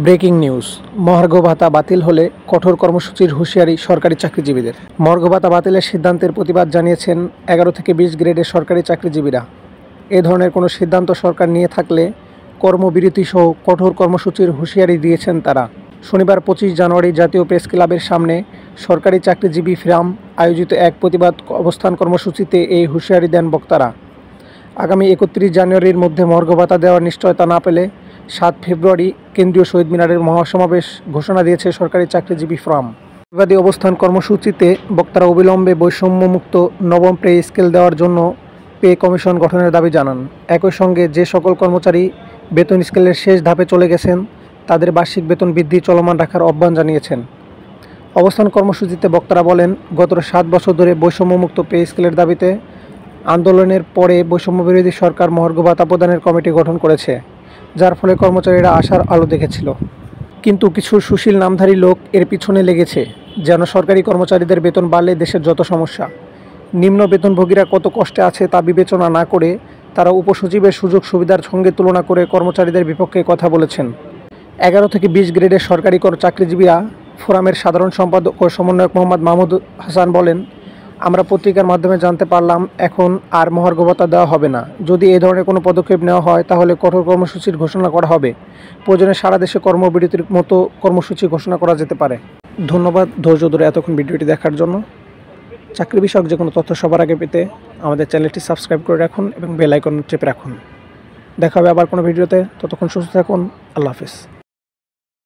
Breaking news. মহার্ঘ ভাতা বাতিল হলে কঠোর কর্মসূচির হুঁশিয়ারি সরকারি চাকরিজীবীদের। মহার্ঘ ভাতা বাতিলের সিদ্ধান্তের প্রতিবাদ জানিয়েছেন 11 থেকে 20 গ্রেডের সরকারি চাকরিজীবীরা। এ ধরনের কোনো সিদ্ধান্ত সরকার নিয়ে থাকলে কর্মবিরতিসহ কঠোর কর্মসূচির হুঁশিয়ারি দিয়েছেন তারা। শনিবার 25 জানুয়ারি জাতীয় প্রেস ক্লাবের সামনে সরকারি চাকরিজীবী ফোরাম আয়োজিত এক প্রতিবাদ অবস্থান কর্মসূচিতে এই হুঁশিয়ারি দেন বক্তারা। আগামী 31 জানুয়ারির মধ্যে মহার্ঘ ভাতা দেওয়ার নিশ্চয়তা না পেলে 7 ফেব্রুয়ারি কেন্দ্রীয় শহীদ মিনারের মহাসমাবেশ ঘোষণা দিয়েছে সরকারি চাকরিজীবী ফোরাম। প্রতিবাদী অবস্থান কর্মসূচিতে বক্তারা অবিলম্বে বৈষম্যমুক্ত নবম পে স্কেল দেওয়ার জন্য পে কমিশন গঠনের দাবি জানান। একই সঙ্গে যে সকল কর্মচারী বেতন স্কেলের শেষ ধাপে চলে গেছেন তাদের বার্ষিক বেতন বৃদ্ধি চলমান রাখার আহ্বান জানিয়েছেন। অবস্থান কর্মসূচিতে বক্তারা বলেন, গত 7 বছর ধরে বৈষম্যমুক্ত পে স্কেলের দাবিতে আন্দোলনের পরে বৈষম্যবিরোধী সরকার মহার্ঘ ভাতা প্রদানের কমিটি গঠন করেছে, যার ফলে কর্মচারীরা আশার আলো দেখেছিল। কিন্তু কিছু সুশীল নামধারী লোক এর পিছনে লেগেছে যেন সরকারি কর্মচারীদের বেতন বাড়লে দেশের যত সমস্যা। নিম্ন বেতনভোগীরা কত কষ্টে আছে তা বিবেচনা না করে তারা উপসচিবের সুযোগ সুবিধার সঙ্গে তুলনা করে কর্মচারীদের বিপক্ষে কথা বলেছেন। 11 থেকে 20 গ্রেডের সরকারি চাকরিজীবীরা ফোরামের সাধারণ সম্পাদক ও সমন্বয়ক মোহাম্মদ মাহমুদ হাসান বলেন, আমরা পত্রিকার মাধ্যমে জানতে পারলাম এখন আর মহার্ঘ ভাতা দেওয়া হবে না। যদি এই ধরনের কোনো পদক্ষেপ নেওয়া হয় তাহলে কঠোর কর্মসূচির ঘোষণা করা হবে। প্রয়োজনে সারা দেশে কর্মবিরতির মতো কর্মসূচি ঘোষণা করা যেতে পারে। ধন্যবাদ ধৈর্য ধরে এতক্ষণ ভিডিওটি দেখার জন্য। চাকরি বিষয়ক যে কোনো তথ্য সবার আগে পেতে আমাদের চ্যানেলটি সাবস্ক্রাইব করে রাখুন এবং বেল আইকন চেপে রাখুন। দেখা হবে আবার কোনো ভিডিওতে। ততক্ষণ সুস্থ থাকুন। আল্লাহ হাফেজ।